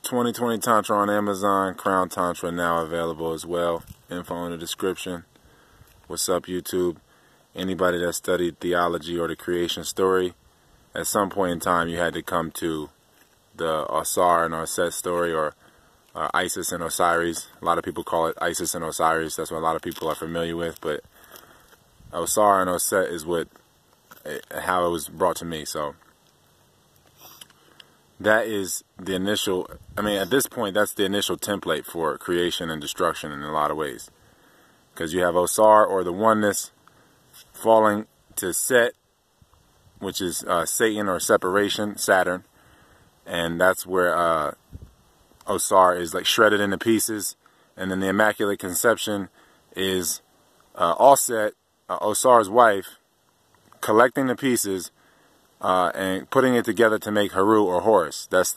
2020 Tantra on Amazon. Crown Tantra now available as well. Info in the description. What's up, YouTube? Anybody that studied theology or the creation story, at some point in time you had to come to the Osar and Oset story, or Isis and Osiris. A lot of people call it Isis and Osiris. That's what a lot of people are familiar with. But Osar and Oset is how it was brought to me. So that is the initial, at this point, that's the initial template for creation and destruction in a lot of ways. Because you have Osar, or the oneness, falling to Set, which is Satan, or separation, Saturn. And that's where Osar is like shredded into pieces. And then the Immaculate Conception is Oset, Osar's wife, collecting the pieces and putting it together to make Haru or Horus. That's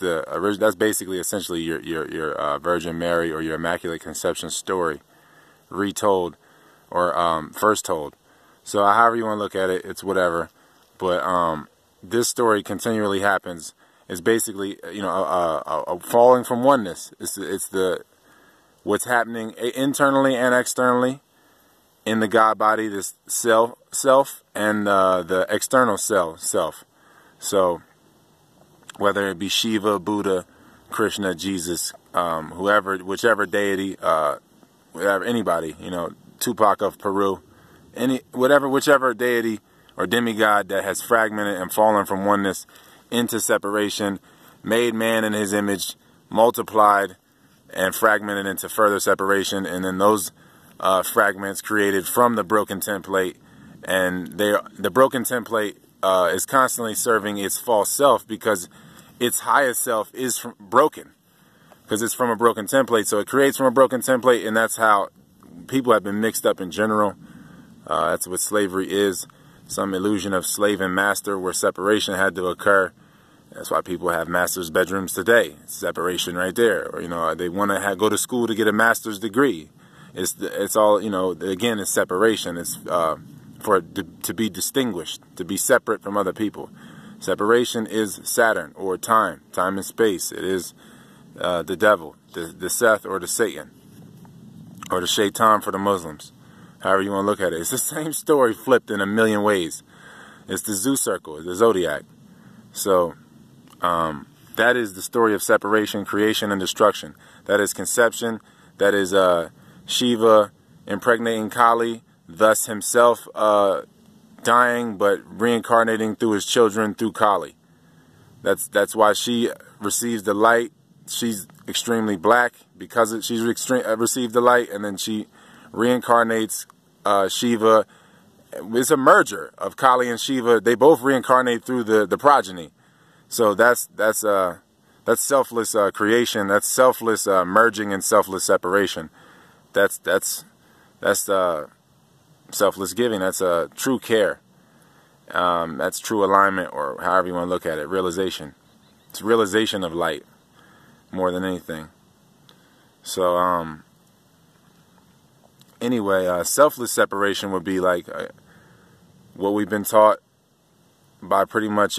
basically essentially your Virgin Mary or your Immaculate Conception story, retold or first told. So however you want to look at it, it's whatever. But this story continually happens. It's basically a falling from oneness. It's what's happening internally and externally in the God body, this self, and the external self. So whether it be Shiva, Buddha, Krishna, Jesus, whichever deity, anybody, Tupac of Peru, whichever deity or demigod that has fragmented and fallen from oneness into separation, made man in his image, multiplied and fragmented into further separation, and then those fragments created from the broken template, and the broken template is constantly serving its false self, because its highest self is broken, because it's from a broken template. So it creates from a broken template, and that's how people have been mixed up in general. That's what slavery is, some illusion of slave and master where separation had to occur. That's why people have master's bedrooms today. It's separation right there. Or they want to go to school to get a master's degree. It's all, again, it's separation. It's to be distinguished, to be separate from other people. Separation is Saturn, or time and space. It is the devil, the Seth, or the Satan, or the Shaitan for the Muslims. However you want to look at it. It's the same story flipped in a million ways. It's the zoo circle, it's the zodiac. So that is the story of separation, creation, and destruction. That is conception. That is Shiva impregnating Kali, thus himself dying but reincarnating through his children through Kali. That's why she receives the light. She's extremely black because she's received the light, and then she reincarnates Shiva. It's a merger of Kali and Shiva. They both reincarnate through the progeny. So that's selfless creation. That's selfless merging and selfless separation. That's selfless giving. That's true care. That's true alignment, or however you want to look at it. Realization. It's realization of light more than anything. So anyway, selfless separation would be like what we've been taught by pretty much.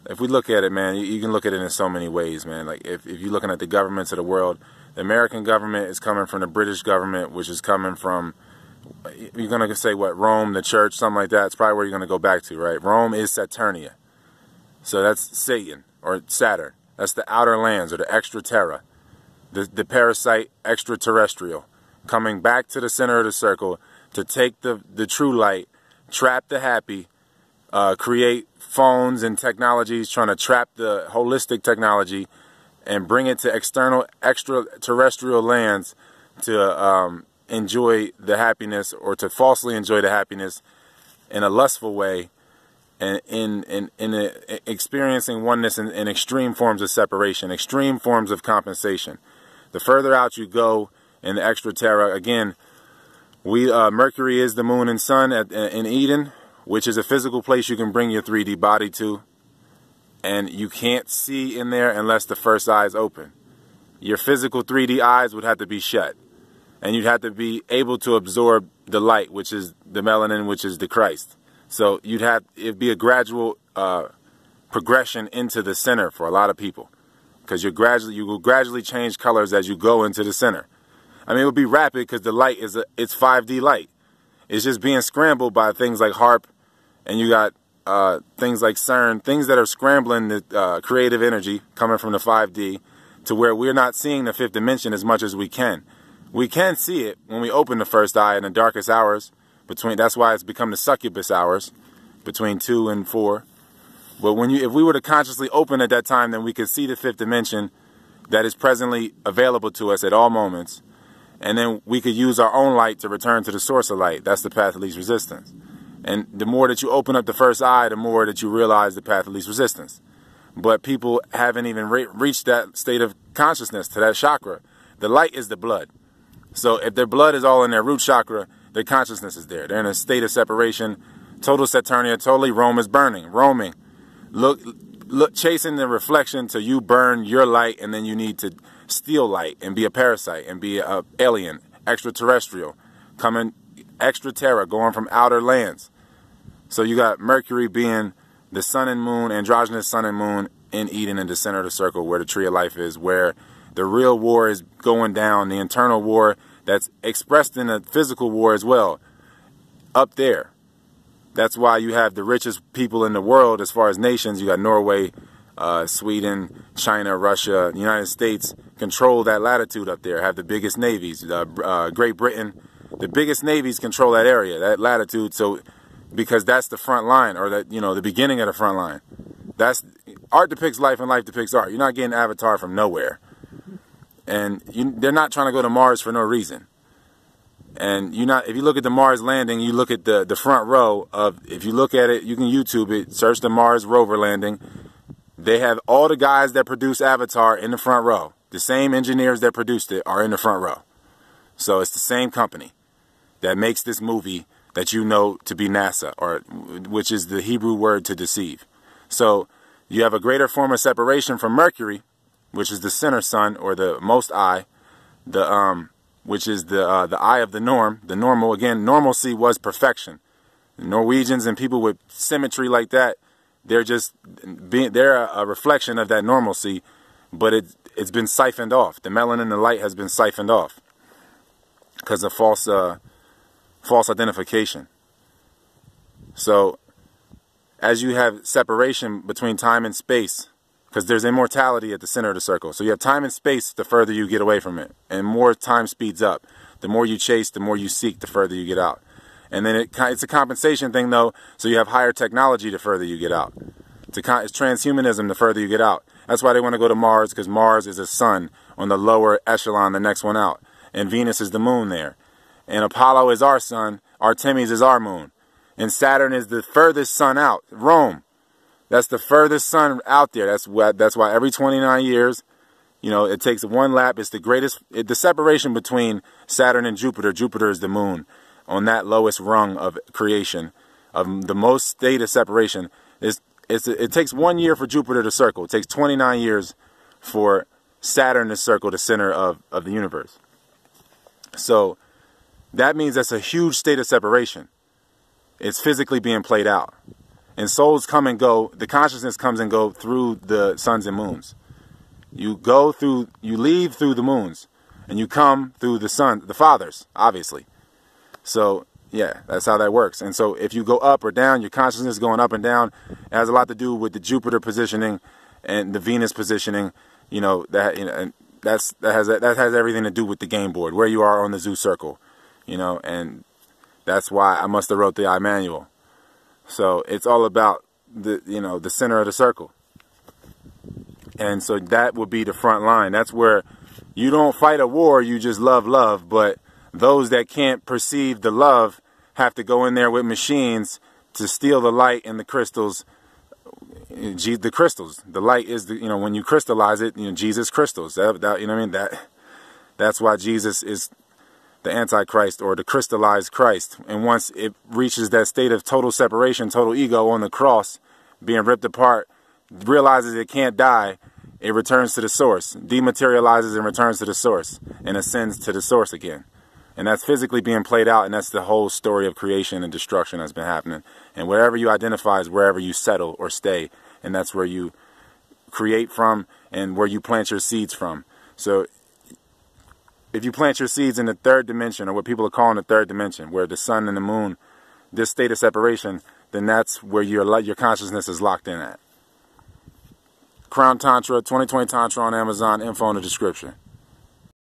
If we look at it, man, you can look at it in so many ways, man. Like if you're looking at the governments of the world, the American government is coming from the British government, which is coming from, you're going to say what, Rome, the church, something like that. It's probably where you're going to go back to, right? Rome is Saturnia. So that's Satan, or Saturn. That's the outer lands, or the extra terra, the parasite extraterrestrial, coming back to the center of the circle to take the true light, trap the happy, create phones and technologies, trying to trap the holistic technology and bring it to external extraterrestrial lands to enjoy the happiness, or to falsely enjoy the happiness in a lustful way, and in experiencing oneness in extreme forms of separation, extreme forms of compensation. The further out you go in the extra terra, again, Mercury is the moon and sun in Eden, which is a physical place you can bring your 3D body to, and you can't see in there unless the first eye is open. Your physical 3D eyes would have to be shut, and you'd have to be able to absorb the light, which is the melanin, which is the Christ. So it'd be a gradual progression into the center for a lot of people. because you will gradually change colors as you go into the center. I mean, it would be rapid because the light it's 5D light. It's just being scrambled by things like HARP, and you got things like CERN, things that are scrambling the creative energy coming from the 5D to where we're not seeing the fifth dimension as much as we can. We can see it when we open the first eye in the darkest hours. That's why it's become the succubus hours, between 2 and 4. But if we were to consciously open at that time, then we could see the fifth dimension that is presently available to us at all moments. And then we could use our own light to return to the source of light. That's the path of least resistance. And the more that you open up the first eye, the more that you realize the path of least resistance. But people haven't even reached that state of consciousness, to that chakra. The light is the blood. So if their blood is all in their root chakra, their consciousness is there. They're in a state of separation, total Saturnia, totally roaming. Look, chasing the reflection till you burn your light, and then you need to steal light and be a parasite and be an alien, extraterrestrial, coming extra terra, going from outer lands. So you got Mercury being the sun and moon, androgynous sun and moon in Eden, in the center of the circle where the tree of life is, where the real war is going down, the internal war that's expressed in a physical war as well, up there. That's why you have the richest people in the world as far as nations. You got Norway, Sweden, China, Russia, the United States control that latitude up there, have the biggest navies. Great Britain, the biggest navies control that area, that latitude. So because that's the front line, or that, the beginning of the front line. Art depicts life and life depicts art. You're not getting Avatar from nowhere. And they're not trying to go to Mars for no reason. And if you look at the Mars landing, you look at the front row of, if you look at it, you can YouTube it, search the Mars rover landing. They have all the guys that produce Avatar in the front row. The same engineers that produced it are in the front row. So it's the same company that makes this movie that you know to be NASA, which is the Hebrew word to deceive. So you have a greater form of separation from Mercury, which is the center sun, or the most eye, which is the eye of the norm. The normal, again, normalcy was perfection. The Norwegians and people with symmetry like that, they're a reflection of that normalcy, but it's been siphoned off. The melanin and the light has been siphoned off because of false identification. So as you have separation between time and space, because there's immortality at the center of the circle. So you have time and space the further you get away from it. And more time speeds up. The more you chase, the more you seek, the further you get out. And then it's a compensation thing, though. So you have higher technology the further you get out. It's transhumanism the further you get out. That's why they want to go to Mars, because Mars is a sun on the lower echelon, the next one out. And Venus is the moon there. And Apollo is our sun. Artemis is our moon. And Saturn is the furthest sun out. Rome. That's the furthest sun out there. That's why every 29 years, it takes one lap. It's the greatest. The separation between Saturn and Jupiter. Jupiter is the moon on that lowest rung of creation, of the most state of separation. It takes 1 year for Jupiter to circle. It takes 29 years for Saturn to circle the center of the universe. So that means that's a huge state of separation. It's physically being played out. And souls come and go, the consciousness comes and go through the suns and moons. You leave through the moons, and you come through the sun, the fathers, obviously. So, yeah, that's how that works. And so if you go up or down, your consciousness going up and down, it has a lot to do with the Jupiter positioning and the Venus positioning, that has everything to do with the game board, where you are on the zoo circle, and that's why I must have wrote the I manual. So it's all about the center of the circle. And so that would be the front line. That's where you don't fight a war, you just love. But those that can't perceive the love have to go in there with machines to steal the light and the crystals. The crystals. The light is when you crystallize it, Jesus crystals. That's why Jesus is the Antichrist, or the crystallized Christ. And once it reaches that state of total separation, total ego on the cross, being ripped apart, realizes it can't die, it returns to the source, dematerializes and returns to the source, and ascends to the source again. And that's physically being played out, and that's the whole story of creation and destruction that's been happening. And wherever you identify is wherever you settle or stay, and that's where you create from and where you plant your seeds from. So if you plant your seeds in the third dimension, or what people are calling the third dimension, where the sun and the moon, this state of separation, then that's where your consciousness is locked in at. Crown Tantra, 2020 Tantra on Amazon, info in the description.